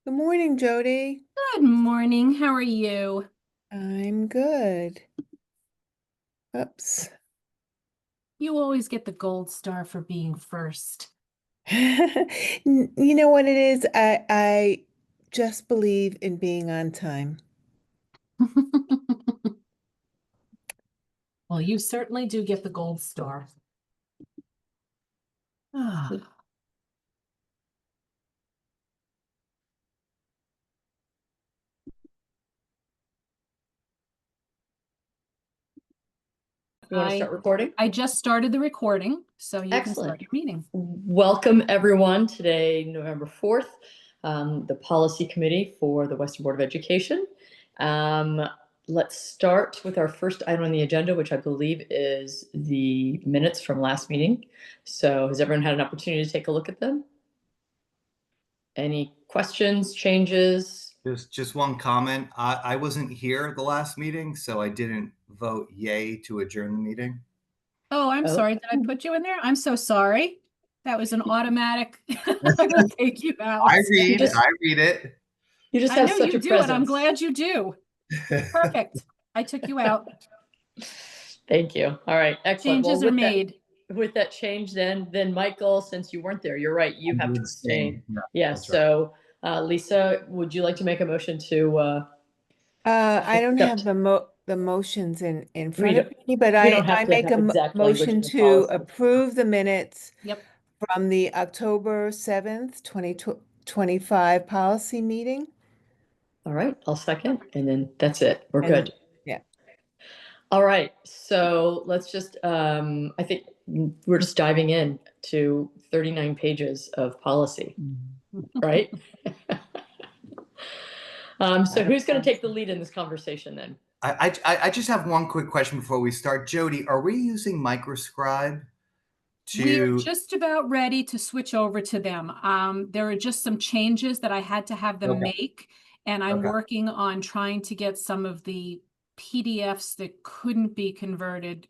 Good morning, Jody. Good morning. How are you? I'm good. Oops. You always get the gold star for being first. You know what it is? I just believe in being on time. Well, you certainly do get the gold star. Ah, You want to I start recording? I just started the recording, so you can Excellent. start your meeting. Welcome, everyone. Today, November 4th, the Policy Committee for the Western Board of Education. Let's start with our first item on the agenda, which I believe is the minutes from last meeting. So has everyone had an opportunity to take a look at them? Any questions, changes? There's just one comment. I wasn't here the last meeting, so I didn't vote yay to adjourn the meeting. Oh, I'm Oh. sorry. Did I put you in there? I'm so sorry. That was an automatic. I will take you out. I read, just- I read it. You just I have know such you a do, and I'm presence. glad you do. Perfect. I took you out. Thank you. All right, excellent. Well, Changes are made. with that change, then Michael, since you weren't there, you're right, you I have do to abstain. Yeah, Yeah, that's right. so Lisa, would you like to make a motion to I don't have accept? the motions in We front of don't, me, but we don't I have to make have a exact language in motion the to policy. approve the minutes Yep. from the October 7th, 2025 policy meeting. All right, I'll second, and then that's it. We're And good. yeah. All right, so let's just, I think we're just diving in to 39 pages of policy, right? So who's going to take the lead in this conversation then? I just have one quick question before we start. Jody, are we using Microscribe We are to? just about ready to switch over to them. There are just some changes that I had to have them Okay. make, and I'm Okay. working on trying to get some of the PDFs that couldn't be converted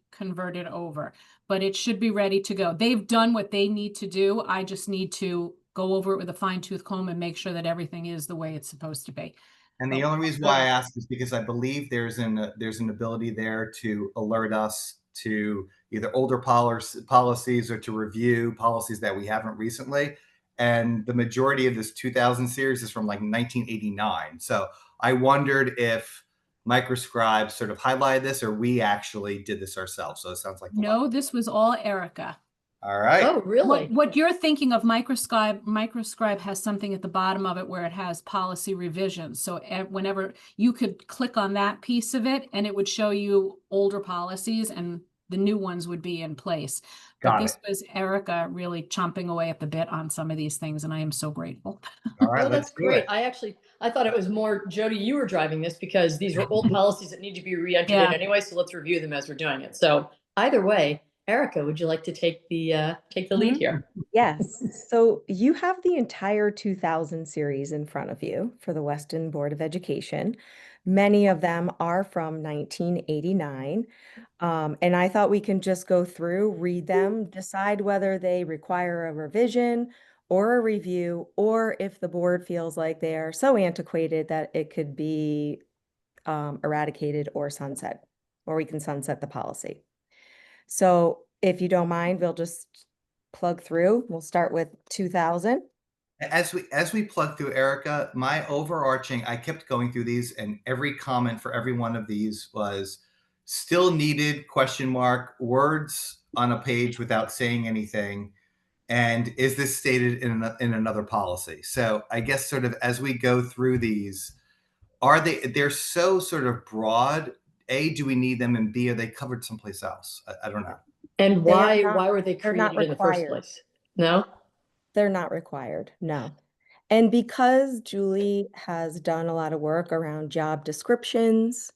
over, but it should be ready to go. They've done what they need to do. I just need to go over it with a fine-tooth comb and make sure that everything is the way it's supposed to be. And the But only reason why I ask is because I believe there's an ability there to alert us to either older policies or to review policies that we haven't recently. And the majority of this 2000 series is from like 1989. So I wondered if Microscribe sort of highlighted this or we actually did this ourselves. So it sounds like the latter. no, this was all Erica. All right. Oh, really? What you're thinking of, Microscribe has something at the bottom of it where it has policy revisions. So whenever you could click on that piece of it and it would show you older policies and the new ones would be in place. But Got it. this was Erica really chomping away at the bit on some of these things, and I am so grateful. All right, Oh, let's that's do great. it. I thought it was more Jody, you were driving this because these were old policies that need to be re-entered in Yeah. anyway. So let's review them as we're doing it. So either way, Erica, would you like to take the lead here? Yes. So you have the entire 2000 series in front of you for the Weston Board of Education. Many of them are from 1989. And I thought we can just go through, read them, decide whether they require a revision or a review, or if the board feels like they are so antiquated that it could be eradicated or sunset, or we can sunset the policy. So if you don't mind, we'll just plug through. We'll start with 2000. As we plug through, Erica, my overarching, I kept going through these, and every comment for every one of these was still needed, question mark, words on a page without saying anything. And is this stated in another policy? So I guess sort of as we go through these, they're so sort of broad. A, do we need them? And B, are they covered someplace else? I don't know. And They are why were they they're not created in the first required. place? No? They're not required, no. And because Julie has done a lot of work around job descriptions,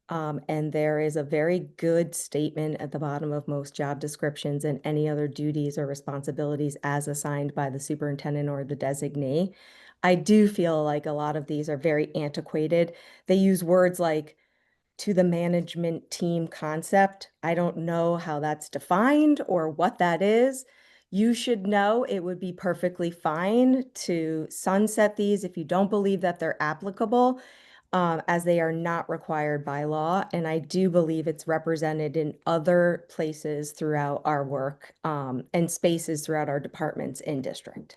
and there is a very good statement at the bottom of most job descriptions and any other duties or responsibilities as assigned by the superintendent or the designee. I do feel like a lot of these are very antiquated. They use words like to the management team concept. I don't know how that's defined or what that is. You should know it would be perfectly fine to sunset these if you don't believe that they're applicable, as they are not required by law. And I do believe it's represented in other places throughout our work, and spaces throughout our departments in district.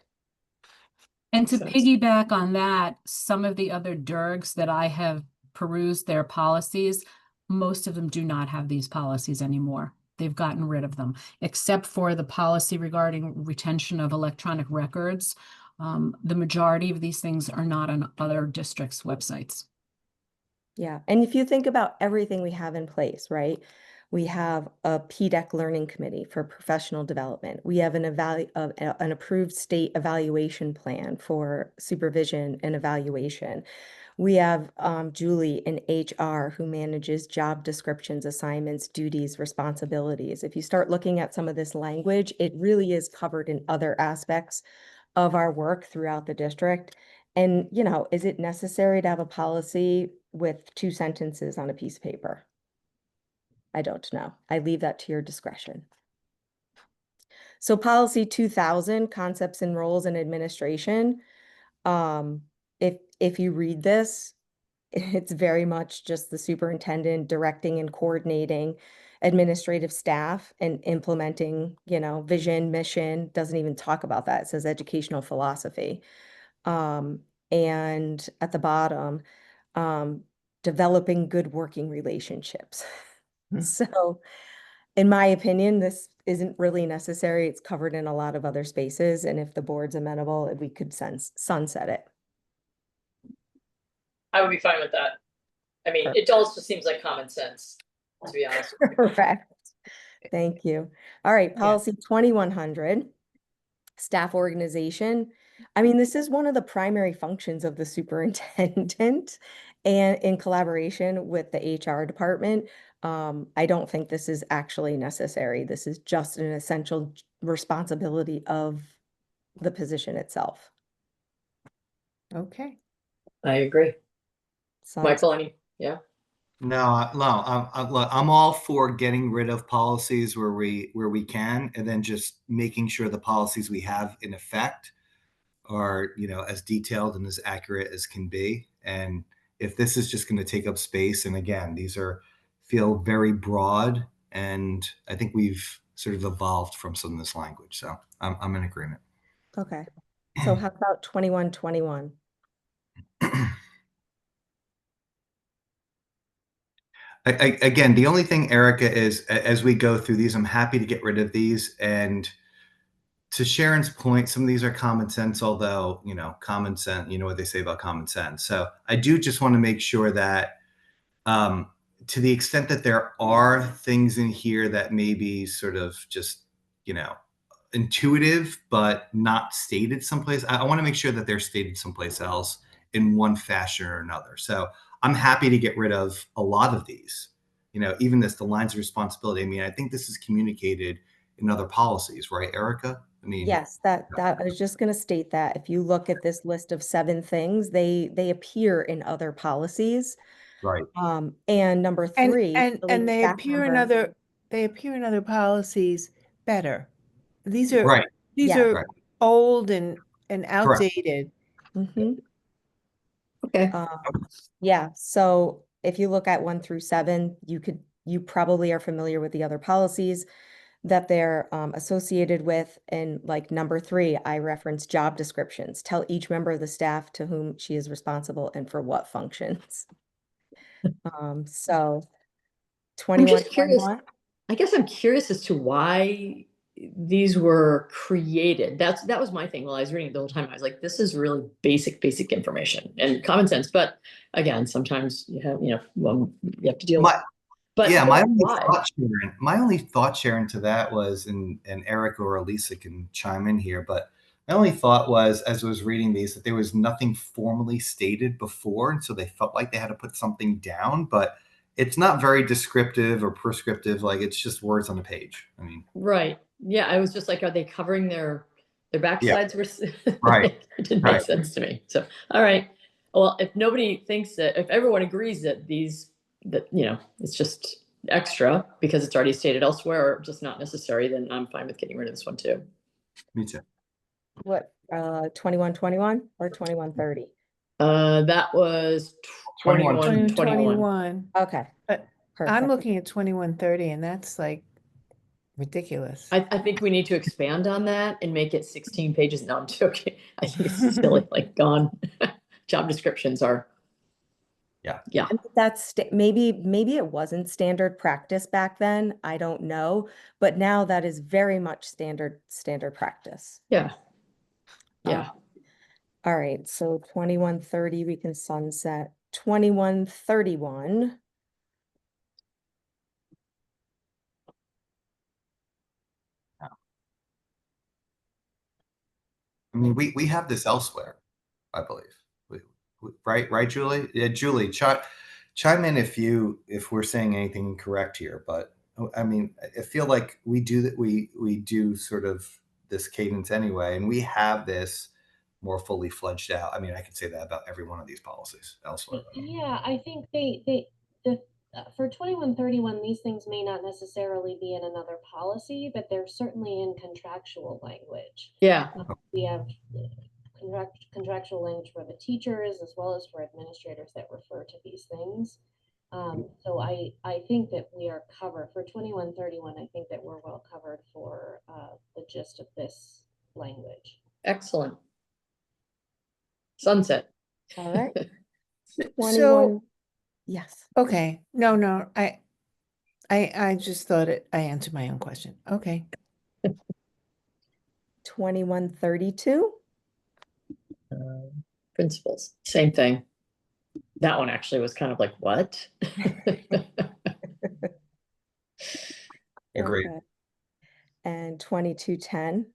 And to Makes sense. piggyback on that, some of the other DERGs that I have perused their policies, most of them do not have these policies anymore. They've gotten rid of them, except for the policy regarding retention of electronic records. The majority of these things are not on other districts' websites. Yeah, and if you think about everything we have in place, right? We have a PDEC learning committee for professional development. We have an approved state evaluation plan for supervision and evaluation. We have Julie in HR who manages job descriptions, assignments, duties, responsibilities. If you start looking at some of this language, it really is covered in other aspects of our work throughout the district. And, you know, is it necessary to have a policy with 2 sentences on a piece of paper? I don't know. I leave that to your discretion. So policy 2000, concepts and roles in administration. If you read this, it's very much just the superintendent directing and coordinating administrative staff and implementing, you know, vision, mission. Doesn't even talk about that. It says educational philosophy. And at the bottom, developing good working relationships. Hmm. So, in my opinion, this isn't really necessary. It's covered in a lot of other spaces, and if the board's amenable, we could sunset it. I would be fine with that. I mean, it also seems like common sense, to be honest with you. Correct. Thank you. All right, policy 2100, staff organization. I mean, this is one of the primary functions of the superintendent, and in collaboration with the HR department. I don't think this is actually necessary. This is just an essential responsibility of the position itself. Okay. I agree. So Michael, yeah. No, look, I'm all for getting rid of policies where we can, and then just making sure the policies we have in effect are, you know, as detailed and as accurate as can be. And if this is just going to take up space, and again, these feel very broad, and I think we've sort of evolved from some of this language. So I'm in agreement. okay. So how about 2121? Again, the only thing, Erica, is as we go through these, I'm happy to get rid of these. And to Sharon's point, some of these are common sense, although, you know, common sense, you know what they say about common sense. So I do just want to make sure that to the extent that there are things in here that may be sort of just, you know, intuitive, but not stated someplace, I want to make sure that they're stated someplace else in one fashion or another. So I'm happy to get rid of a lot of these, you know, even the lines of responsibility. I mean, I think this is communicated in other policies, right, Erica? I mean, Yes, that I was just going to state that if you look at this list of 7 things, they appear in other policies. right. And number 3, And the they staff appear in member- other policies better. These are Right. these Yeah. are Right. old and outdated. Mhm. Okay. Yeah, so if you look at 1 through 7, you probably are familiar with the other policies that they're associated with. And like number 3, I reference job descriptions. Tell each member of the staff to whom she is responsible and for what functions. So I'm just 2121. curious. I guess I'm curious as to why these were created. That was my thing while I was reading it the whole time. I was like, this is really basic information and common sense. But again, sometimes you have to deal with it. But Yeah, my only why? thought, Sharon, to that was, and Erica or Elisa can chime in here, but my only thought was, as I was reading these, that there was nothing formally stated before, and so they felt like they had to put something down, but it's not very descriptive or prescriptive. Like, it's just words on a page. I mean, Right. Yeah, I was just like, are they covering their backsides? Right. It didn't Right. make sense to me. So, all right. Well, if nobody thinks that, if everyone agrees that it's just extra because it's already stated elsewhere or just not necessary, then I'm fine with getting rid of this one too. Me too. What, 2121 or 2130? That was 21. 21, 21. 21. Okay, But I'm perfect. looking at 2130 and that's like ridiculous. I think we need to expand on that and make it 16 pages. No, I'm joking. I think it's silly, like gone. Job descriptions are. Yeah. Yeah. And maybe it wasn't standard practice back then. I don't know, but now that is very much standard practice. Yeah. Yeah. All right, so 2130 we can sunset. 2131. I mean, we have this elsewhere, I believe. Right, Julie? Yeah, Julie, chime in if we're saying anything incorrect here. But I mean, I feel like we do that. We do sort of this cadence anyway, and we have this more fully fledged out. I mean, I could say that about every one of these policies elsewhere. Yeah, I think for 2131, these things may not necessarily be in another policy, but they're certainly in contractual language. Yeah. We have contractual language for the teachers as well as for administrators that refer to these things. So I think that we are covered for 2131. I think that we're well covered for the gist of this language. Excellent. Sunset. All right. So, 21. Yes. okay. No, I just thought I answered my own question. Okay. 2132. Principles. Same thing. That one actually was kind of like, what? Agreed. Okay. And 2210.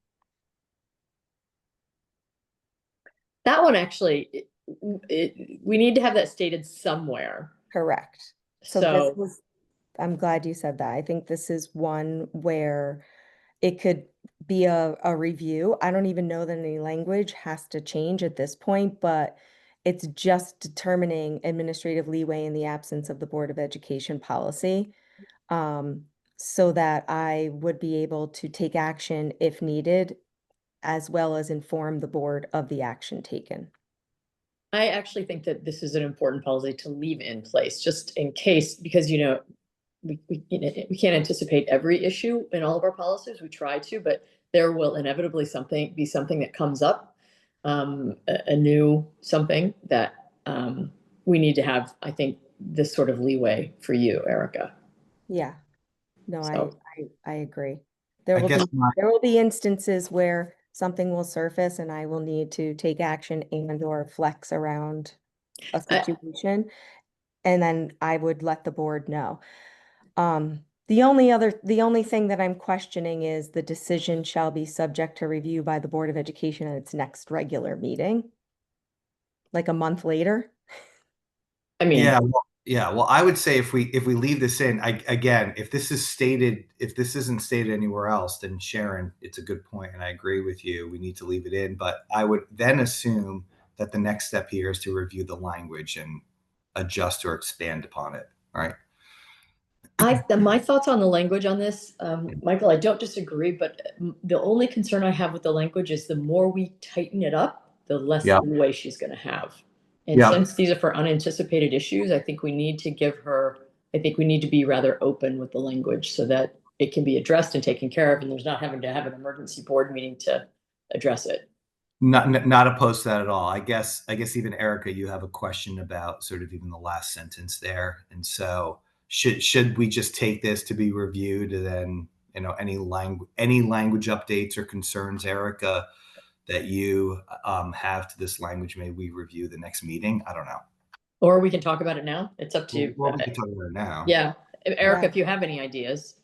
That one actually, we need to have that stated somewhere. Correct. So this was, I'm glad you said that. I think this is one where it could be a review. I don't even know that any language has to change at this point, but it's just determining administrative leeway in the absence of the Board of Education policy. So that I would be able to take action if needed, as well as inform the board of the action taken. I actually think that this is an important policy to leave in place, just in case, because, you know, we can't anticipate every issue in all of our policies. We try to, but there will inevitably be something that comes up, a new something that we need to have, I think, this sort of leeway for you, Erica. Yeah. No, So- I agree. I guess There will be instances where something will surface and I will need to take action and or flex around a situation. And then I would let the board know. The only thing that I'm questioning is the decision shall be subject to review by the Board of Education at its next regular meeting. Like a month later. I mean, Yeah. Well, I would say if we leave this in, if this isn't stated anywhere else, then Sharon, it's a good point, and I agree with you. We need to leave it in, but I would then assume that the next step here is to review the language and adjust or expand upon it. Right. my thoughts on the language on this, Michael, I don't disagree, but the only concern I have with the language is the more we tighten it up, the less leeway she's going to have. And since these are for unanticipated issues, I think we need to be rather open with the language so that it can be addressed and taken care of, and there's not having to have an emergency board meeting to address it. Not opposed to that at all. I guess even Erica, you have a question about sort of even the last sentence there. And so should we just take this to be reviewed, and then, you know, any language updates or concerns, Erica, that you have to this language, may we review the next meeting? I don't know. Or we can talk about it now. It's up to you. Well, we can talk about it now. Yeah. Erica, Yeah. if you have any ideas.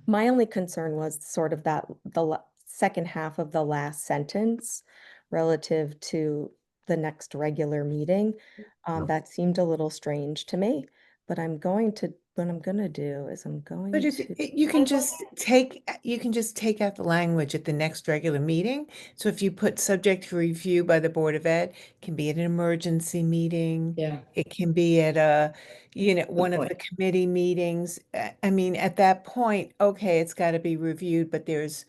My only concern was sort of that the second half of the last sentence relative to the next regular meeting. That seemed a little strange to me, but what I'm gonna do is But if you can just take out the language at the next regular meeting. So if you put subject to review by the Board of Ed, it can be at an emergency meeting. Yeah. It can be at one of the committee meetings. I mean, at that point, okay, it's got to be reviewed, but there's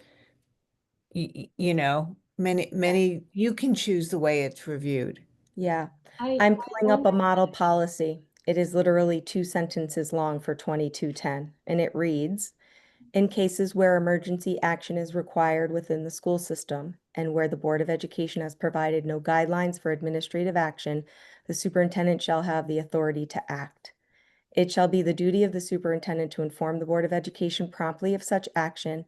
you know, many, you can choose the way it's reviewed. Yeah, I I'm pulling up a wonder- model policy. It is literally 2 sentences long for 2210, and it reads, in cases where emergency action is required within the school system and where the Board of Education has provided no guidelines for administrative action, the superintendent shall have the authority to act. It shall be the duty of the superintendent to inform the Board of Education promptly of such action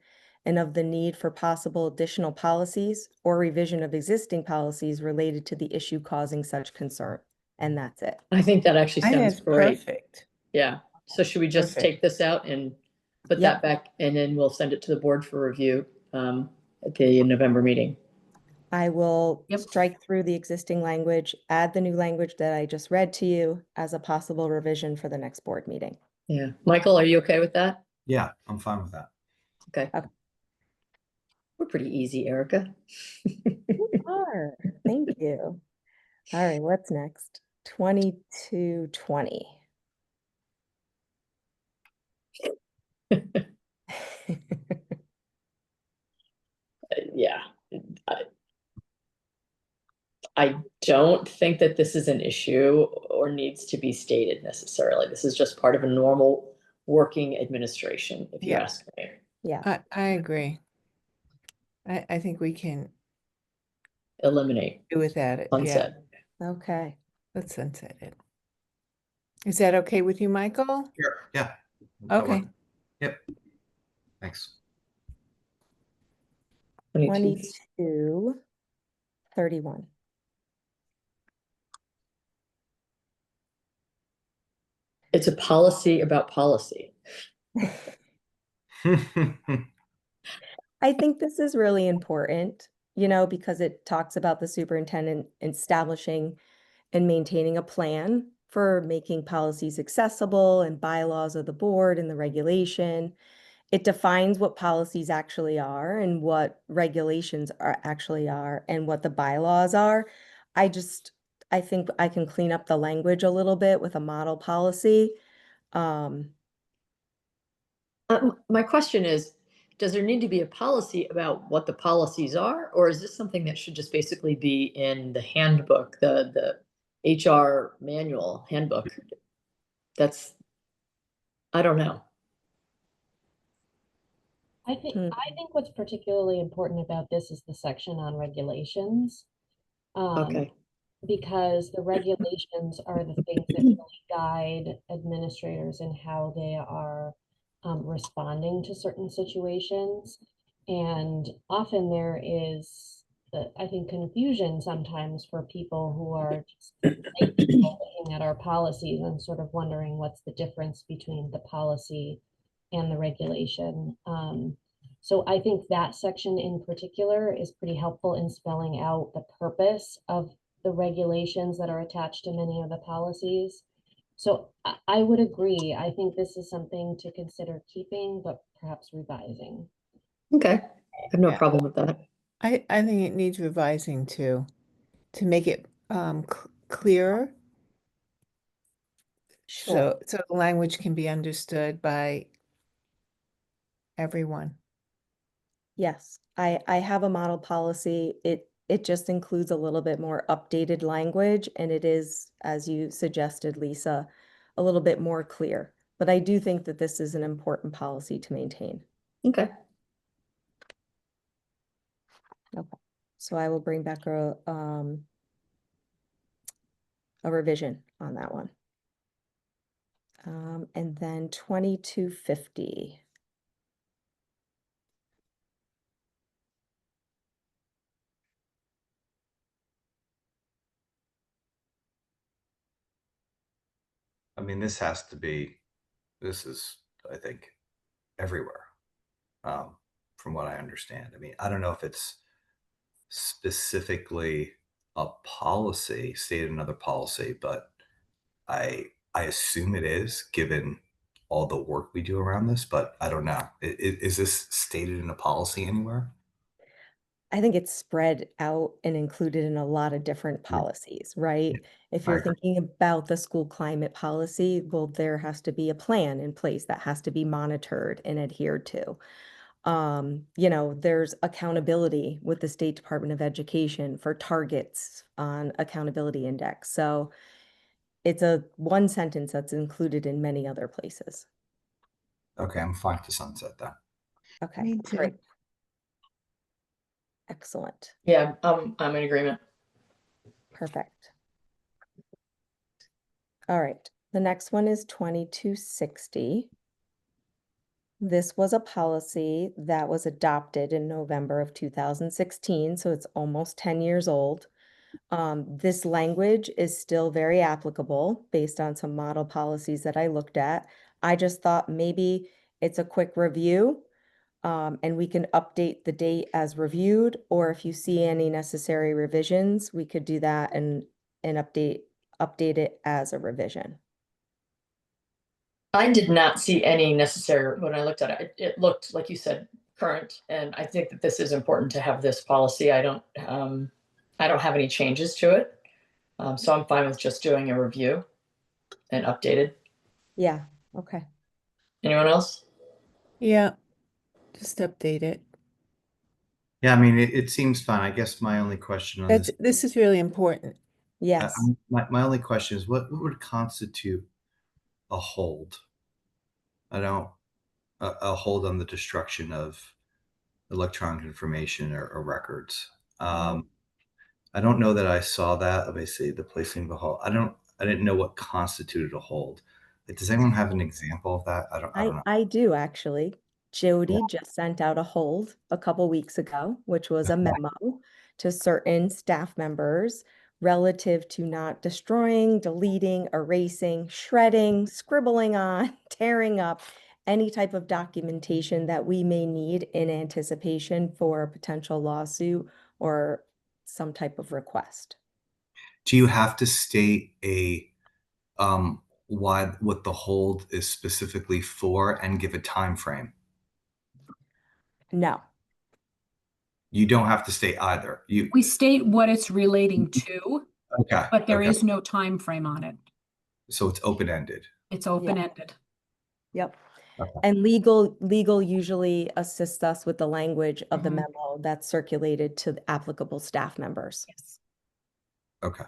and of the need for possible additional policies or revision of existing policies related to the issue causing such concern. And that's it. I think that actually I think sounds that's great. perfect. Yeah. So should we just Perfect. take this out and put Yep. that back, and then we'll send it to the board for review at the November meeting? I will Yep. strike through the existing language, add the new language that I just read to you as a possible revision for the next board meeting. Yeah. Michael, are you okay with that? Yeah, I'm fine with that. Okay. Okay. We're pretty easy, Erica. You are. Thank you. All right, what's next? 2220. Yeah. I don't think that this is an issue or needs to be stated necessarily. This is just part of a normal working administration, if you Yeah. ask me. Yeah, I agree. I think we can Eliminate, do without it. Yeah, sunset. okay. let's sunset it. Is that okay with you, Michael? Sure. Yeah. That Okay. works. Yep. Thanks. 22. 2231. It's a policy about policy. I think this is really important, because it talks about the superintendent establishing and maintaining a plan for making policies accessible and bylaws of the board and the regulation. It defines what policies actually are and what regulations actually are and what the bylaws are. I think I can clean up the language a little bit with a model policy. My question is, does there need to be a policy about what the policies are, or is this something that should just basically be in the handbook, the HR manual handbook? I don't know. I think, Hmm. I think what's particularly important about this is the section on regulations. Okay. Because the regulations are the things that really guide administrators in how they are responding to certain situations. And often there is, I think, confusion sometimes for people who are just looking at our policies and sort of wondering what's the difference between the policy and the regulation. So I think that section in particular is pretty helpful in spelling out the purpose of the regulations that are attached to many of the policies. So I would agree. I think this is something to consider keeping, but perhaps revising. Okay. I have no Yeah. problem with that. I think it needs revising too, to make it clearer. Sure. So the language can be understood by everyone. Yes, I have a model policy. It just includes a little bit more updated language, and it is, as you suggested, Lisa, a little bit more clear. But I do think that this is an important policy to maintain. Okay. So I will bring back a revision on that one. And then 2250. I mean, this is, I think, everywhere, from what I understand. I mean, I don't know if it's specifically a policy, stated another policy, but I assume it is, given all the work we do around this, but I don't know. Is this stated in a policy anywhere? I think it's spread out and included in a lot of different Yeah. policies, right? If I you're agree. thinking about the school climate policy, well, there has to be a plan in place that has to be monitored and adhered to. You know, there's accountability with the State Department of Education for targets on accountability index. So it's a one sentence that's included in many other places. Okay, I'm fine to sunset that. Okay, Me too. great. Excellent. Yeah, I'm in agreement. Perfect. All right, the next one is 2260. This was a policy that was adopted in November of 2016, so it's almost 10 years old. This language is still very applicable based on some model policies that I looked at. I just thought maybe it's a quick review, and we can update the date as reviewed, or if you see any necessary revisions, we could do that and update it as a revision. I did not see any necessary, when I looked at it, it looked, like you said, current, and I think that this is important to have this policy. I don't have any changes to it. So I'm fine with just doing a review and updated. Yeah, okay. Anyone else? Yeah, just update it. Yeah, I mean, it seems fine. I guess my only question on this, This is really important. Yes. my only question is what would constitute a hold? I don't, a hold on the destruction of electronic information or records. I don't know that I saw that. Obviously, the placing of a hold. I didn't know what constituted a hold. Like, does anyone have an example of that? I don't know. I do actually. Jody Yeah. just sent out a hold a couple weeks ago, which was a memo to certain staff members relative to not destroying, deleting, erasing, shredding, scribbling on, tearing up any type of documentation that we may need in anticipation for a potential lawsuit or some type of request. Do you have to state what the hold is specifically for and give a time frame? No. You don't have to state either. We state what it's relating to, Okay. but there okay. is no time frame on it. So it's open-ended. It's open-ended. Yep. Okay. And legal usually assists us with the language of the Mhm. memo that's circulated to the applicable staff members. Yes. Okay.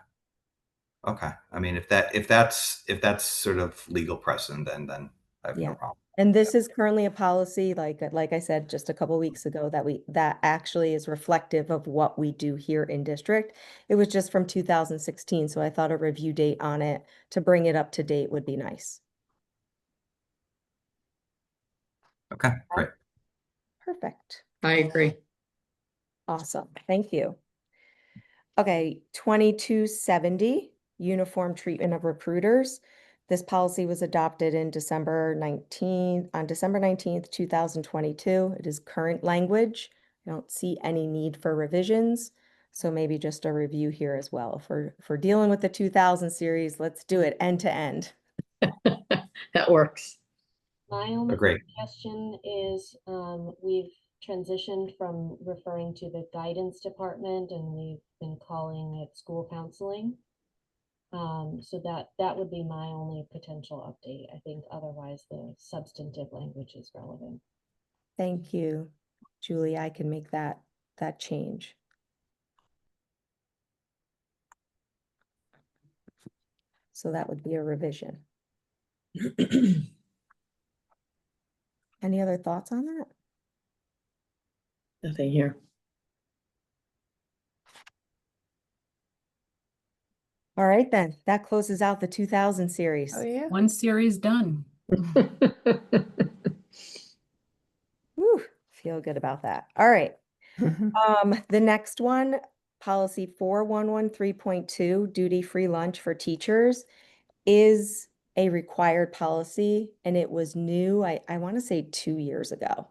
Okay. I mean, if that's sort of legal precedent, then I have Yeah. no problem. And this is currently a policy, like I said just a couple weeks ago, that actually is reflective of what we do here in district. It was just from 2016, so I thought a review date on it to bring it up to date would be nice. Okay, great. Perfect. I agree. Awesome. Thank you. Okay, 2270, uniform treatment of recruiters. This policy was adopted in December 19th, 2022. It is current language. I don't see any need for revisions. So maybe just a review here as well. For dealing with the 2000 series, let's do it end to end. That works. My only Great. suggestion is, we've transitioned from referring to the guidance department and we've been calling it school counseling. So that would be my only potential update. I think otherwise the substantive language is relevant. Thank you, Julie. I can make that change. So that would be a revision. Any other thoughts on that? Nothing here. All right, then. That closes out the 2000 series. Oh, yeah. One series done. Whew, feel good about that. All right. The next one, policy 4113.2, duty-free lunch for teachers, is a required policy, and it was new, I want to say 2 years ago.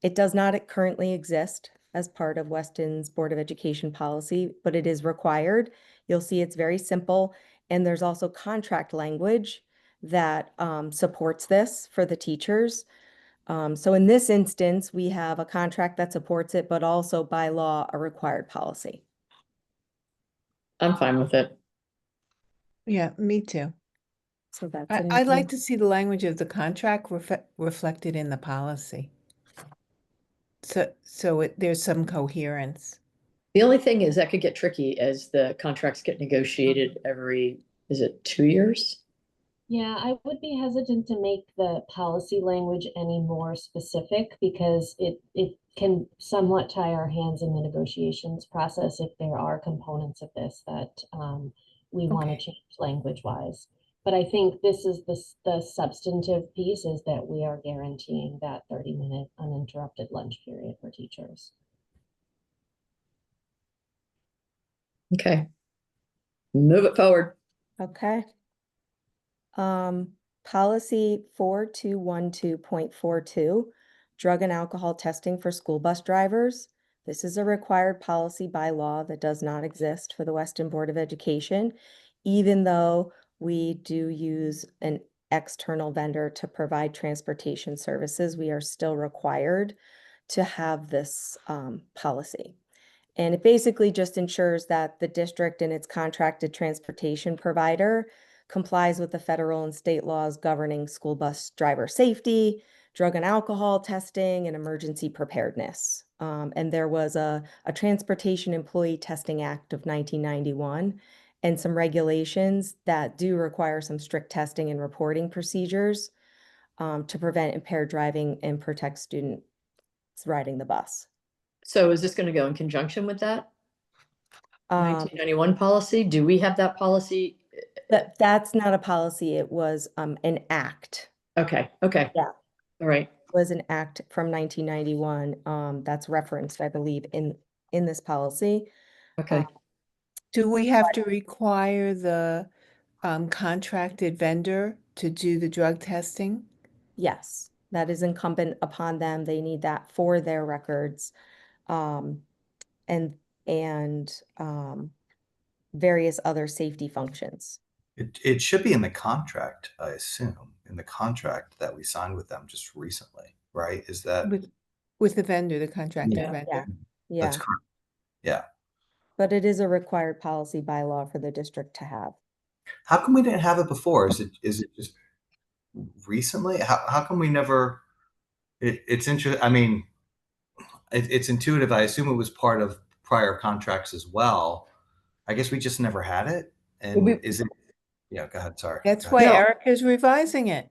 It does not currently exist as part of Weston's Board of Education policy, but it is required. You'll see it's very simple, and there's also contract language that supports this for the teachers. So in this instance, we have a contract that supports it, but also by law, a required policy. I'm fine with it. Yeah, me too. So that's I'd like to see the language of the contract reflected in the policy. there's some coherence. The only thing is that could get tricky as the contracts get negotiated every, is it 2 years? Yeah, I would be hesitant to make the policy language any more specific because it can somewhat tie our hands in the negotiations process if there are components of this that we want to Okay. change language wise. But I think this is the substantive piece is that we are guaranteeing that 30-minute uninterrupted lunch period for teachers. Okay. Move it forward. Okay. Policy 4212.42, drug and alcohol testing for school bus drivers. This is a required policy by law that does not exist for the Weston Board of Education, even though we do use an external vendor to provide transportation services. We are still required to have this policy. And it basically just ensures that the district and its contracted transportation provider complies with the federal and state laws governing school bus driver safety, drug and alcohol testing, and emergency preparedness. And there was a Transportation Employee Testing Act of 1991 and some regulations that do require some strict testing and reporting procedures to prevent impaired driving and protect students riding the bus. So is this going to go in conjunction with that Um, 1991 policy? Do we have that policy? That's not a policy, it was an act. Okay, okay. Yeah. All right. It was an act from 1991 that's referenced, I believe, in this policy. Okay. Do we have to require the contracted vendor to do the drug testing? Yes, that is incumbent upon them. They need that for their records. And various other safety functions. It should be in the contract, I assume, in the contract that we signed with them just recently, right? Is that? With the vendor, the contracted Yeah. vendor? Yeah, That's correct. Yeah. but it is a required policy by law for the district to have. How come we didn't have it before? Is it just recently? How come we never? It's interesting. I mean, it's intuitive. I assume it was part of prior contracts as well. I guess we just never had it. And Well, is it? Yeah, go ahead. Sorry. That's Go why ahead. No. Erica's revising it.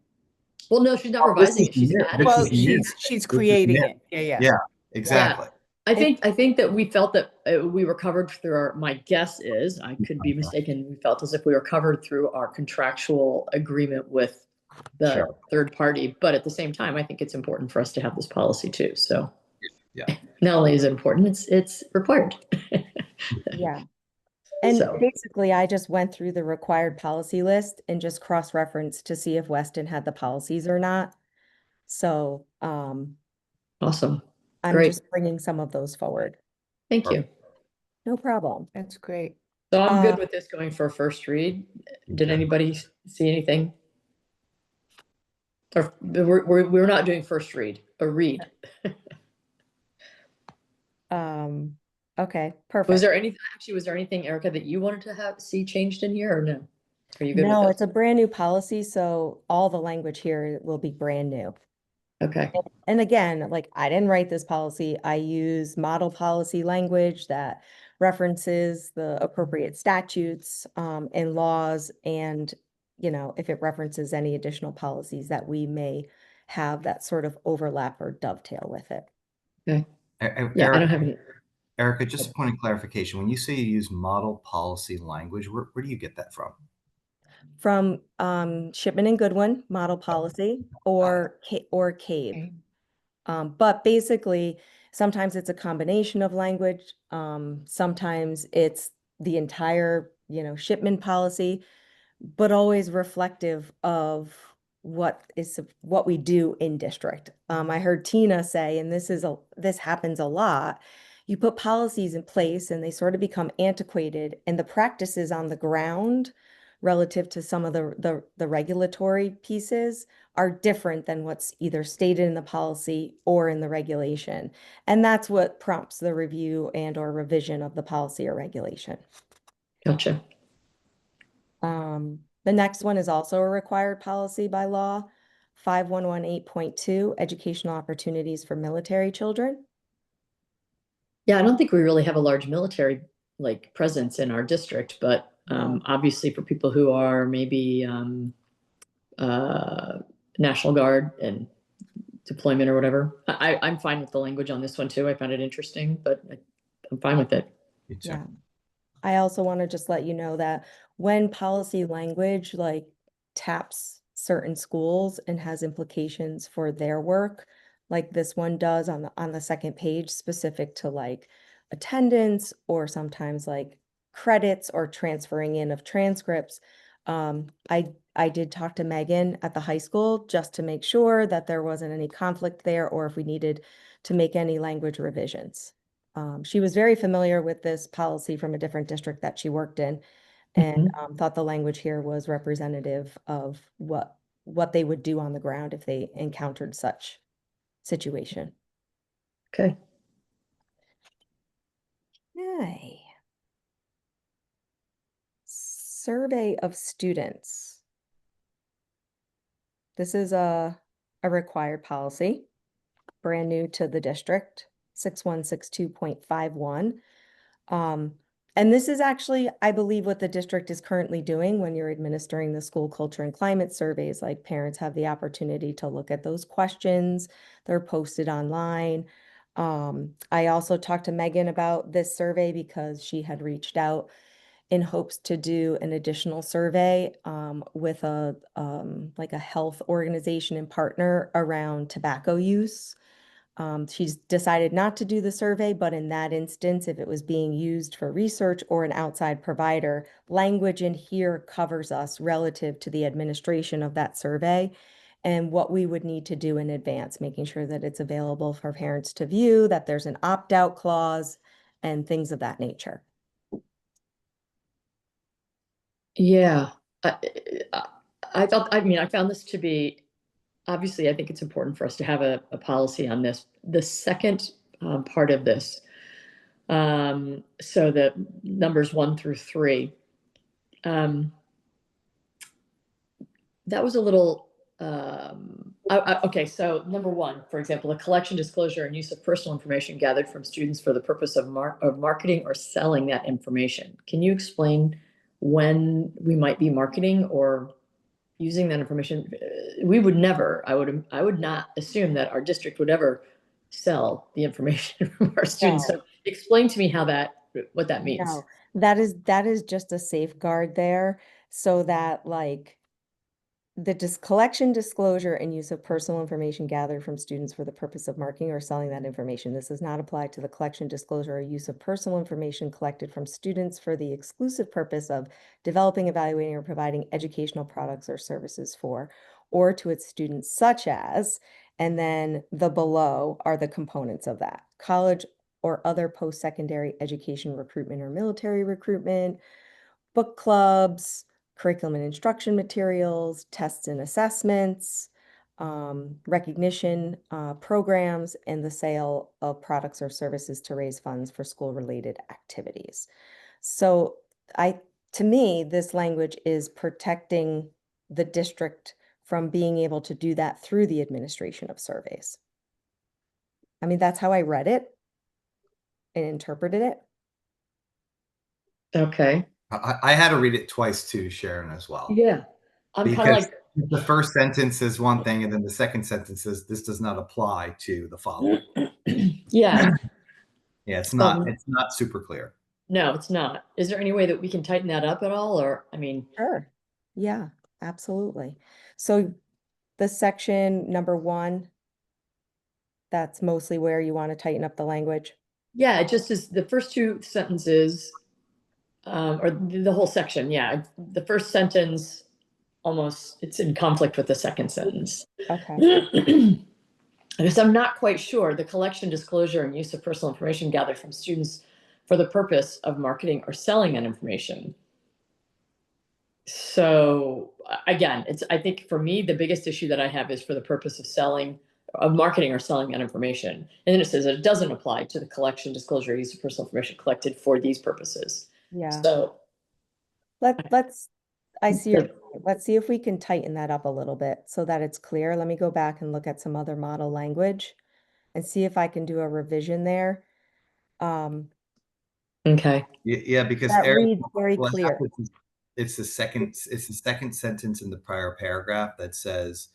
Well, no, she's not Oh, this revising is it. She's new. adding. This Well, is new. she's creating it. Yeah. Yeah, exactly. I think that we felt that we were covered through our, my guess is, I could be mistaken, we felt as if we were covered through our contractual agreement with the Sure. third party. But at the same time, I think it's important for us to have this policy too. So Yeah. not only is it important, it's required. Yeah. And So. basically, I just went through the required policy list and just cross-referenced to see if Weston had the policies or not. So, Awesome. I'm Great. just bringing some of those forward. Thank you. No problem. That's great. So I'm good with this going for a first read. Did Okay. anybody see anything? Or we're not doing first read, a read. Okay, Was perfect. there anything, Erica, that you wanted to see changed in here or no? Are you good No, with it's a brand new policy, so all the language here will be brand new. this? Okay, And again, like I didn't write this policy, I use model policy language that references the appropriate statutes and laws, and if it references any additional policies that we may have that sort of overlap or dovetail with it. okay. E- Yeah, I don't Erica, have any. Erica, just a point of clarification. When you say you use model policy language, where do you get that from? From Shipman and Goodwin model policy or CABE. Okay. But basically, sometimes it's a combination of language. Sometimes it's the entire, Shipman policy, but always reflective of what we do in district. I heard Tina say, and this happens a lot. You put policies in place and they sort of become antiquated, and the practices on the ground relative to some of the regulatory pieces are different than what's either stated in the policy or in the regulation. And that's what prompts the review and or revision of the policy or regulation. Gotcha. The next one is also a required policy by law, 5118.2, educational opportunities for military children. Yeah, I don't think we really have a large military like presence in our district, but obviously for people who are maybe National Guard and deployment or whatever, I'm fine with the language on this one too. I found it interesting, but I'm fine with it. Me too. Yeah. I also want to just let you know that when policy language like taps certain schools and has implications for their work, like this one does on the second page, specific to like attendance or sometimes like credits or transferring in of transcripts. I did talk to Megan at the high school just to make sure that there wasn't any conflict there or if we needed to make any language revisions. She was very familiar with this policy from a different district that she worked in and thought the language here was representative of what they would do on the ground if they encountered such situation. Okay. Yay. Survey of students. This is a required policy, brand new to the district, 6162.51. And this is actually, I believe, what the district is currently doing when you're administering the school culture and climate surveys. Like parents have the opportunity to look at those questions. They're posted online. I also talked to Megan about this survey because she had reached out in hopes to do an additional survey with like a health organization and partner around tobacco use. She's decided not to do the survey, but in that instance, if it was being used for research or an outside provider, language in here covers us relative to the administration of that survey and what we would need to do in advance, making sure that it's available for parents to view, that there's an opt-out clause and things of that nature. Yeah, I found this to be, obviously, I think it's important for us to have a policy on this. The second part of this, so the numbers 1 through 3, that was a little, okay, so number 1, for example, the collection, disclosure, and use of personal information gathered from students for the purpose of marketing or selling that information. Can you explain when we might be marketing or using that information? We would never, I would not assume that our district would ever sell the information from our students. No. So explain to me what that means. No, that is just a safeguard there so that like the collection, disclosure, and use of personal information gathered from students for the purpose of marketing or selling that information. This does not apply to the collection, disclosure, or use of personal information collected from students for the exclusive purpose of developing, evaluating, or providing educational products or services for, or to its students, such as, and then the below are the components of that: college or other post-secondary education recruitment or military recruitment, book clubs, curriculum and instruction materials, tests and assessments, recognition programs, and the sale of products or services to raise funds for school-related activities. So to me, this language is protecting the district from being able to do that through the administration of surveys. I mean, that's how I read it and interpreted it. Okay. I had to read it twice too, Sharon, as well. Yeah. I'm kind of Because like, the first sentence is one thing, and then the second sentence is this does not apply to the following. yeah, Yeah, it's not super clear. no, it's not. Is there any way that we can tighten that up at all? Or, I mean, Sure. Yeah, absolutely. So the section number 1, that's mostly where you want to tighten up the language. yeah, it just is the first 2 sentences, or the whole section. Yeah. The first sentence, almost, it's in conflict with the second sentence. Okay. Because I'm not quite sure the collection, disclosure, and use of personal information gathered from students for the purpose of marketing or selling that information. So again, I think for me, the biggest issue that I have is for the purpose of marketing or selling that information. And then it says that it doesn't apply to the collection, disclosure, use of personal information collected for these purposes. Yeah. So Let's see if we can tighten that up a little bit so that it's clear. Let me go back and look at some other model language and see if I can do a revision there. Okay. Yeah, because That Eric, reads very what clear. happens is it's the second sentence in the prior paragraph that says,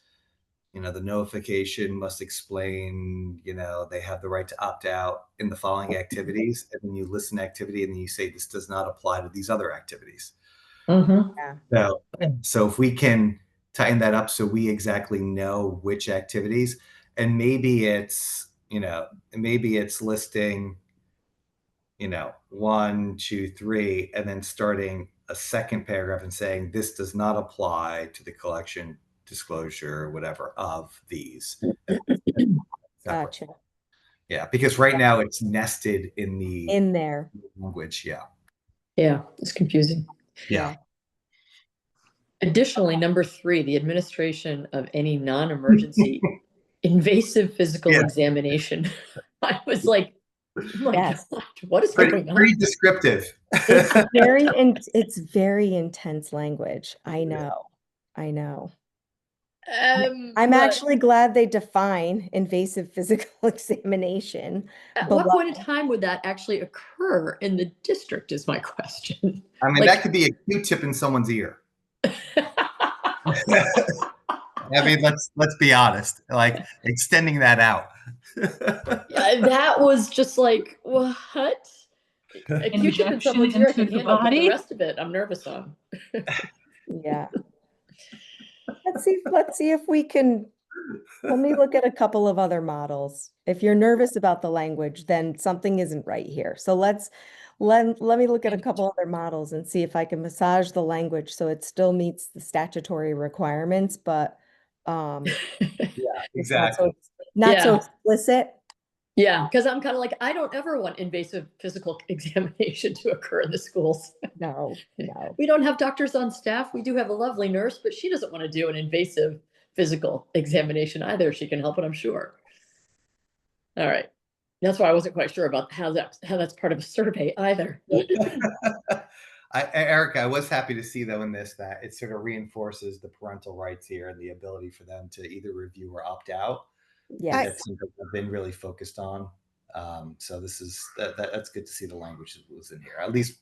the notification must explain, they have the right to opt out in the following activities. And then you list an activity and then you say this does not apply to these other activities. Mm-hmm. So if we can tighten that up so we exactly know which activities, and maybe it's listing, 1, 2, 3, and then starting a second paragraph and saying this does not apply to the collection, disclosure, or whatever of these. Separate. Gotcha. Yeah, because right now it's nested in the In there. language. Yeah. Yeah, it's confusing. Yeah. Additionally, number 3, the administration of any non-emergency invasive physical Yeah. examination. I was like, oh my Yes. God, what is going on? Pretty descriptive. It's very intense language. I know. I'm But actually glad they define invasive physical examination. at below. what point in time would that actually occur in the district is my question. I mean, that could be a Q-tip in someone's ear. I mean, let's be honest. Like extending that out. That was just like, what? A Q-tip in someone's ear I can into the handle, but the body? rest of it I'm nervous on. Yeah. Let's see if we can, let me look at a couple of other models. If you're nervous about the language, then something isn't right here. So let me look at a couple other models and see if I can massage the language so it still meets the statutory requirements, but Yeah, it's not exactly. so explicit. Yeah, because I'm kind of like, I don't ever want invasive physical examination to occur in the schools. No. We don't have doctors on staff. We do have a lovely nurse, but she doesn't want to do an invasive physical examination either. She can help it, I'm sure. All right. That's why I wasn't quite sure about how that's part of a survey either. Erica, I was happy to see though in this that it sort of reinforces the parental rights here and the ability for them to either review or opt out. Yes. That's something I've been really focused on. So this is that's good to see the language that was in here. At least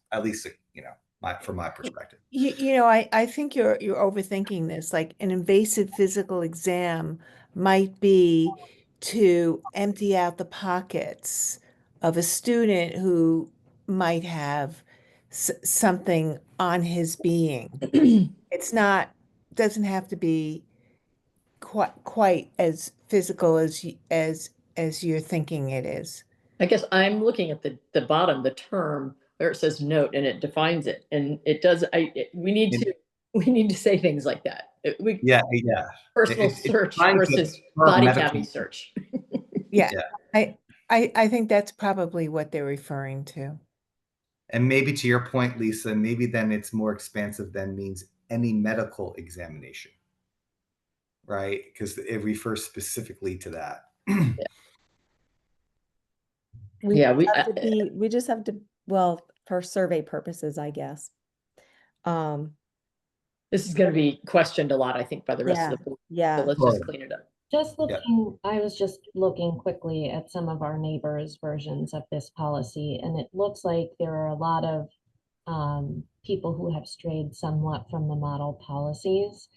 from my perspective. I think you're overthinking this. Like an invasive physical exam might be to empty out the pockets of a student who might have something on his being. Doesn't have to be quite as physical as you're thinking it is. I guess I'm looking at the bottom, the term where it says note, and it defines it, and it does. We need to say things like that. Yeah. Personal search versus body cavity search. Yeah. I think that's probably what they're referring to. And maybe to your point, Lisa, maybe then it's more expansive than means any medical examination, right? Because it refers specifically to that. We just have to, well, for survey purposes, I guess. This is going to be questioned a lot, I think, by the rest of the board. Yeah. So let's just clean it up. I was just looking quickly at some of our neighbors' versions of this policy, and it looks like there are a lot of people who have strayed somewhat from the model policies.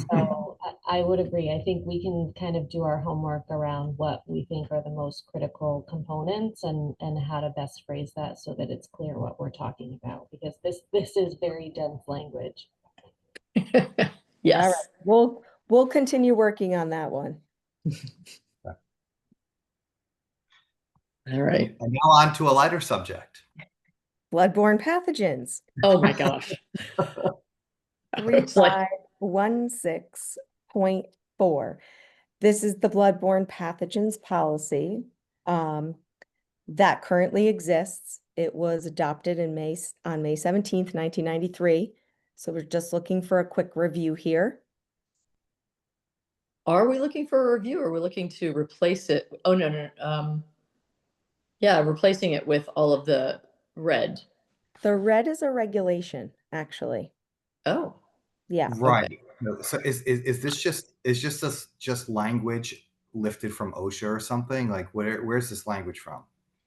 So I would agree. I think we can kind of do our homework around what we think are the most critical components and how to best phrase that so that it's clear what we're talking about, because this is very dense language. Yes. All right. We'll continue working on that one. All right. And now on to a lighter subject. Bloodborne pathogens. Oh my gosh. 3516.4. This is the bloodborne pathogens policy that currently exists. It was adopted on May 17th, 1993. So we're just looking for a quick review here. Are we looking for a review or are we looking to replace it? Oh, no. Yeah, replacing it with all of the red. The red is a regulation, actually. Oh. Yeah. Right. Okay. So is this just language lifted from OSHA or something? Like where's this language from?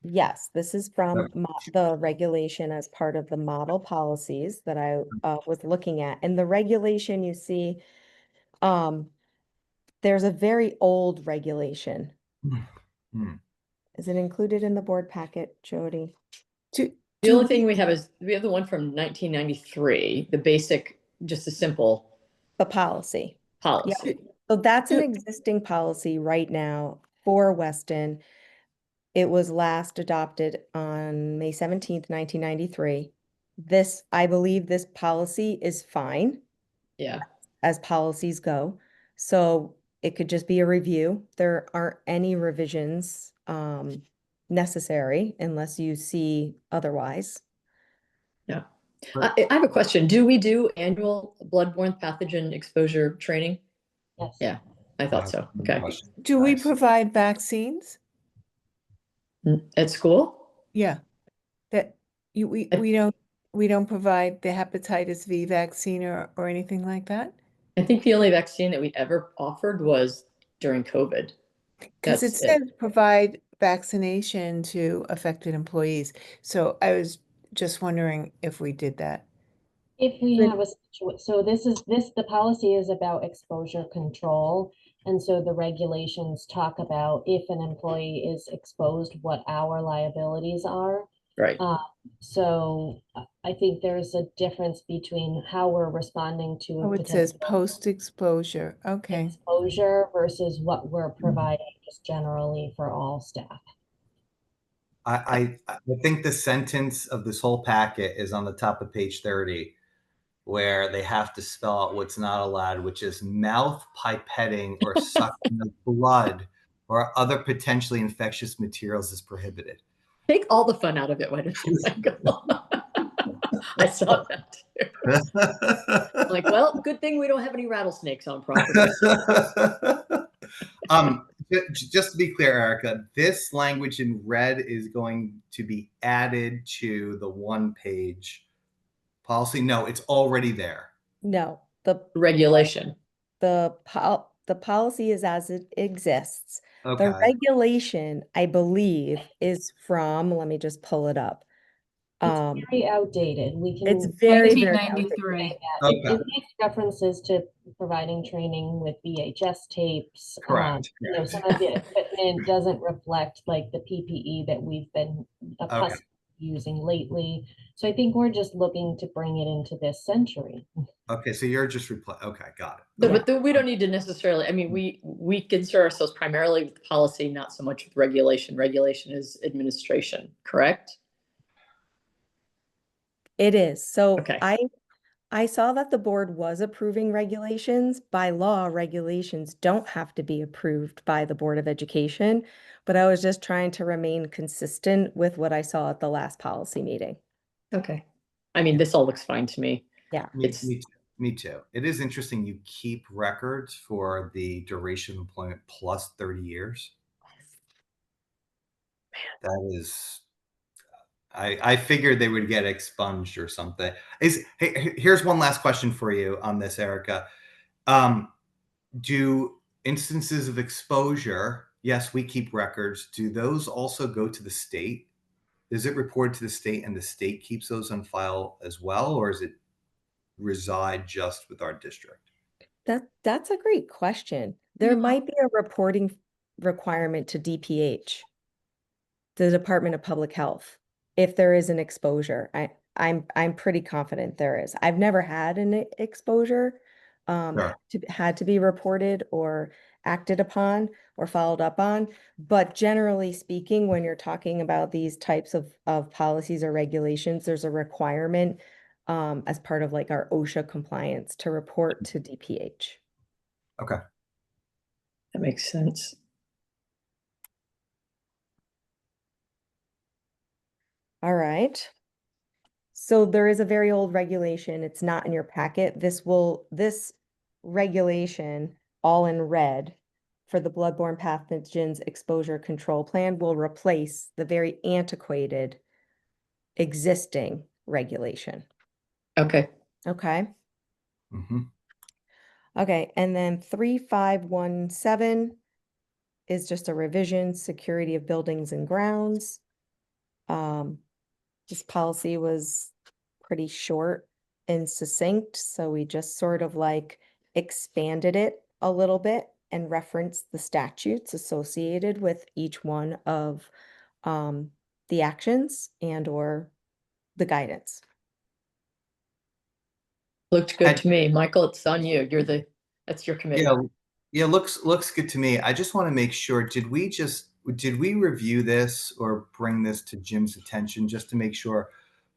Yes, this is from Okay. the regulation as part of the model policies that I was looking at. And the regulation you see, there's a very old regulation. Hmm. Is it included in the board packet, Jody? Do, The do only we- thing we have is, we have the one from 1993, the basic, just a simple The policy. policy. So that's an Do- existing policy right now for Weston. It was last adopted on May 17th, 1993. This, I believe this policy is fine Yeah. as policies go. So it could just be a review. There aren't any revisions necessary unless you see otherwise. Yeah. I have a question. Do we do annual bloodborne pathogen exposure training? Yes. Yeah, I thought so. Okay. do we Nice. provide vaccines? At school? Yeah. That you, I- we don't provide the hepatitis V vaccine or anything like that? I think the only vaccine that we ever offered was during COVID. Because it That's it. says provide vaccination to affected employees. So I was just wondering if we did that. If we Good. have a, so the policy is about exposure control. And so the regulations talk about if an employee is exposed, what our liabilities are. Right. So I think there's a difference between how we're responding to Oh, it says potential post-exposure. Okay. exposure versus what we're providing just generally for all staff. I think the sentence of this whole packet is on the top of page 30, where they have to spell out what's not allowed, which is mouth pipetting or sucking of blood or other potentially infectious materials is prohibited. Take all the fun out of it, why don't you, Michael? I saw that too. Like, well, good thing we don't have any rattlesnakes on property. Just to be clear, Erica, this language in red is going to be added to the one-page policy. No, it's already there. No, the Regulation. the policy is as it exists. The Okay. regulation, I believe, is from, let me just pull it up. It's very outdated. We can. It's very, very 1993. It Okay. makes references to providing training with VHS tapes. Correct, You know, correct. some of the equipment doesn't reflect like the PPE that we've been accustomed to using lately. So I think we're just looking to bring it into this century. Okay, so you're just okay, got it. So, Yeah. but we don't need to necessarily, I mean, we concern ourselves primarily with policy, not so much with regulation. Regulation is administration, correct? It is. So Okay. I saw that the board was approving regulations. By law, regulations don't have to be approved by the Board of Education, but I was just trying to remain consistent with what I saw at the last policy meeting. Okay. I mean, this all looks fine to me. Yeah. Me too. It is interesting you keep records for the duration of employment plus 30 years. That is, I figured they would get expunged or something. Here's one last question for you on this, Erica. Do instances of exposure, yes, we keep records. Do those also go to the state? Is it reported to the state and the state keeps those on file as well? Or is it reside just with our district? That's a great question. There might be a reporting requirement to DPH, the Department of Public Health, if there is an exposure. I'm pretty confident there is. I've never had an exposure Sure. had to be reported or acted upon or followed up on. But generally speaking, when you're talking about these types of policies or regulations, there's a requirement as part of like our OSHA compliance to report to DPH. Okay. That makes sense. All right. So there is a very old regulation. It's not in your packet. This regulation, all in red, for the bloodborne pathogens exposure control plan will replace the very antiquated existing regulation. Okay. Okay. Mm-hmm. Okay. And then 3517 is just a revision, security of buildings and grounds. This policy was pretty short and succinct, so we just sort of like expanded it a little bit and referenced the statutes associated with each one of the actions and or the guidance. Looked good And- to me. Michael, it's on you. That's your committee. Yeah, looks good to me. I just want to make sure, did we review this or bring this to Jim's attention just to make sure?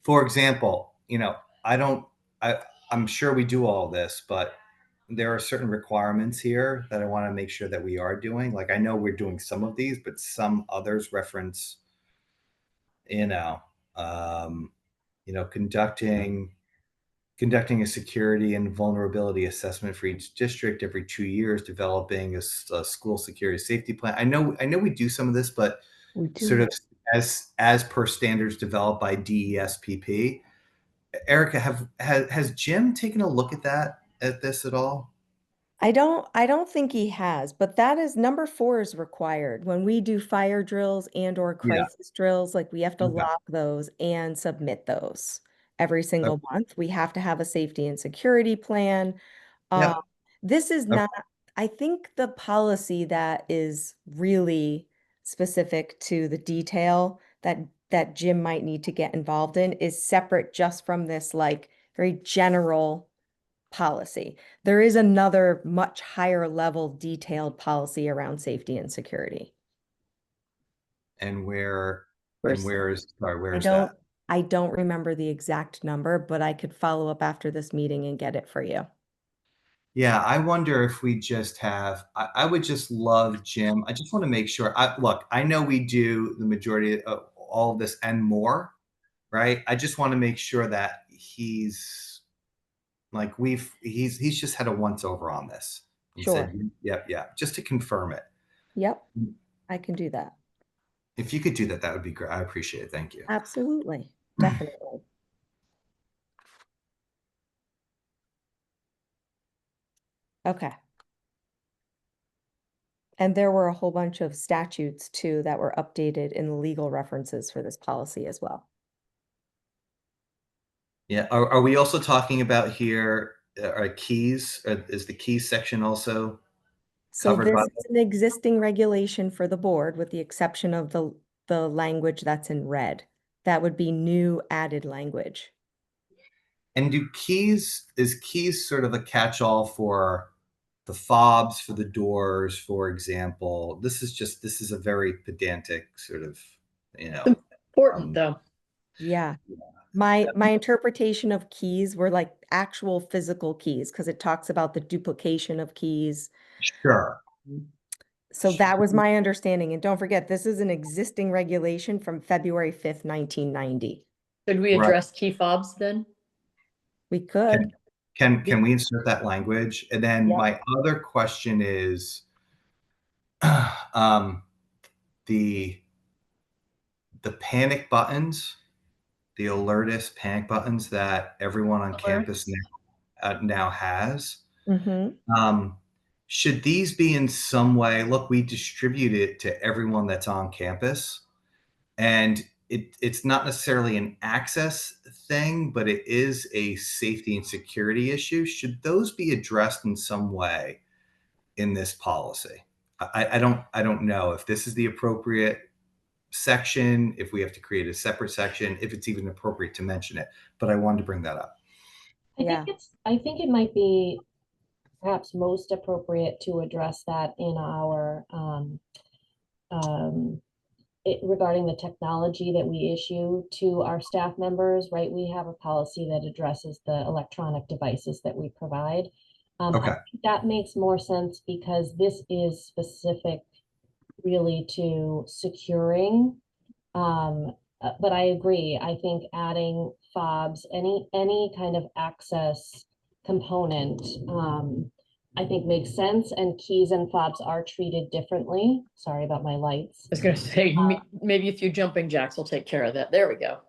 For example, I'm sure we do all this, but there are certain requirements here that I want to make sure that we are doing. Like, I know we're doing some of these, but some others reference, um, conducting a security and vulnerability assessment for each district every 2 years, developing a school security safety plan. I know we do some of this, but We do. sort of as per standards developed by DESPP. Erica, has Jim taken a look at this at all? I don't think he has, but that is number 4 is required. When we do fire drills and or Yeah. crisis drills, like we have to Okay. log those and submit those every single month. We have to have a safety and security plan. Yeah. This is Okay. not, I think the policy that is really specific to the detail that Jim might need to get involved in is separate just from this like very general policy. There is another much higher level detailed policy around safety and security. And where Where's- is that? I don't remember the exact number, but I could follow up after this meeting and get it for you. Yeah, I wonder if we just have, I would just love Jim. I just want to make sure. Look, I know we do the majority of all of this and more, right? I just want to make sure that he's like, he's just had a once over on this. And said, Sure. yep, just to confirm it. Yep, I can do that. If you could do that, that would be great. I appreciate it. Thank you. Absolutely, definitely. Okay. And there were a whole bunch of statutes too that were updated in the legal references for this policy as well. Yeah. Are we also talking about here, keys? Is the keys section also? So Covered this by is an existing regulation for the board with the exception of the language that's in red. That would be new added language. And is keys sort of a catch-all for the fobs for the doors, for example? This is a very pedantic sort of, Important though. Yeah. My interpretation of keys were like actual physical keys because it talks about the duplication of keys. Sure. So that was my understanding. And don't forget, this is an existing regulation from February 5th, 1990. Should we Right. address key fobs then? We could. Can we insert that language? And then Yep. my other question is, the panic buttons, the Alertus panic buttons that everyone on campus now has. Mhm. Should these be in some way? Look, we distribute it to everyone that's on campus, and it's not necessarily an access thing, but it is a safety and security issue. Should those be addressed in some way in this policy? I don't know if this is the appropriate section, if we have to create a separate section, if it's even appropriate to mention it, but I wanted to bring that up. Yeah. I think it might be perhaps most appropriate to address that in our regarding the technology that we issue to our staff members, right? We have a policy that addresses the electronic devices that we provide. I Okay. think that makes more sense because this is specific really to securing. But I agree. I think adding fobs, any kind of access component, I think makes sense. And keys and fobs are treated differently. Sorry about my lights. I was gonna say, maybe a few jumping jacks will take care of that. There we go.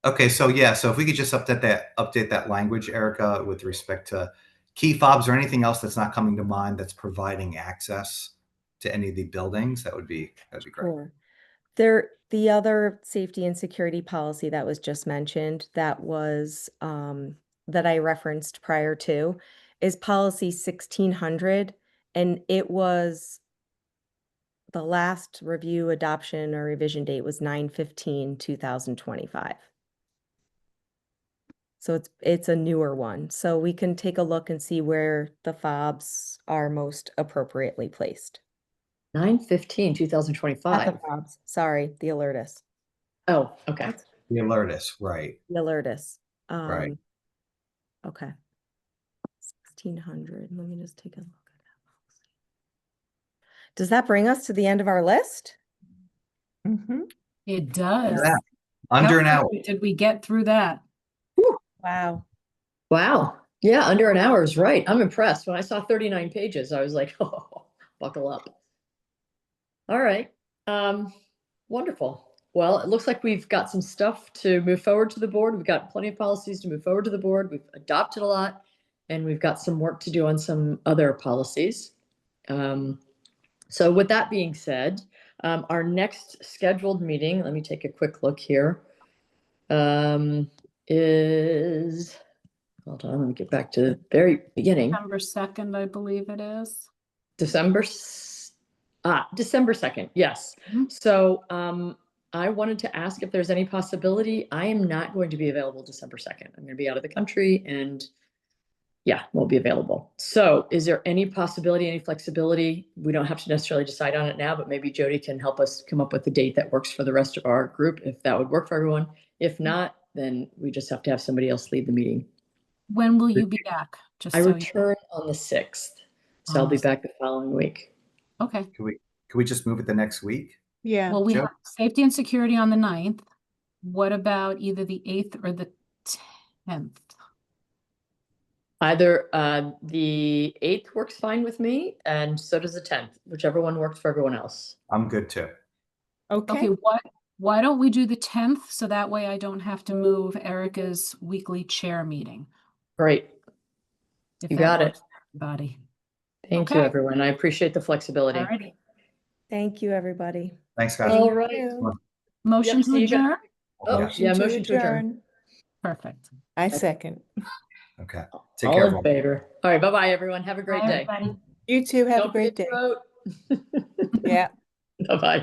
Okay, so if we could just update that language, Erica, with respect to key fobs or anything else that's not coming to mind that's providing access to any of the buildings, that'd be great. Sure. The other safety and security policy that was just mentioned, that was, that I referenced prior to, is policy 1600. And it was, the last review, adoption, or revision date was 9/15/2025. So it's a newer one. So we can take a look and see where the fobs are most appropriately placed. 9/15/2025. Not the fobs, sorry, the alertus. Oh, okay. That's The alertus, right? the alertus. Right. Okay. 1600. Let me just take a look at that policy. Does that bring us to the end of our list? Mhm. It does. Yeah. Under an How hour. quickly did we get through that? Wow. Wow. Yeah, under an hour is right. I'm impressed. When I saw 39 pages, I was like, oh, buckle up. All right. Wonderful. Well, it looks like we've got some stuff to move forward to the board. We've got plenty of policies to move forward to the board. We've adopted a lot, and we've got some work to do on some other policies. So with that being said, our next scheduled meeting, let me take a quick look here, is, hold on, let me get back to the very beginning. September 2nd, I believe it is. December 2nd, yes. Mhm. So I wanted to ask if there's any possibility. I am not going to be available December 2nd. I'm going to be out of the country and yeah, won't be available. So is there any possibility, any flexibility? We don't have to necessarily decide on it now, but maybe Jody can help us come up with a date that works for the rest of our group, if that would work for everyone. If not, then we just have to have somebody else lead the meeting. When will you be back? Just I so you- return on the 6th, so I'll On be the back the following week. Okay. Can we just move it the next week? Yeah. Well, we Joe? have safety and security on the 9th. What about either the 8th or the 10th? Either the 8th works fine with me, and so does the 10th, whichever one works for everyone else. I'm good too. Okay. Okay, why don't we do the 10th? So that way I don't have to move Erica's weekly chair meeting. Great. If You that got it. works for everybody. Thank you, Okay. everyone. I appreciate the flexibility. Alrighty. Thank you, everybody. Thanks, guys. All Thank right. you. Motion Yep, to see you guys. adjourn? Oh, Yes. yeah, motion to adjourn. Perfect. I second. Okay. Take All care, in everyone. favor. All right, bye-bye, everyone. Have a great Bye, day. everybody. You too. Have a Don't great forget day. to vote. Yeah. Bye-bye.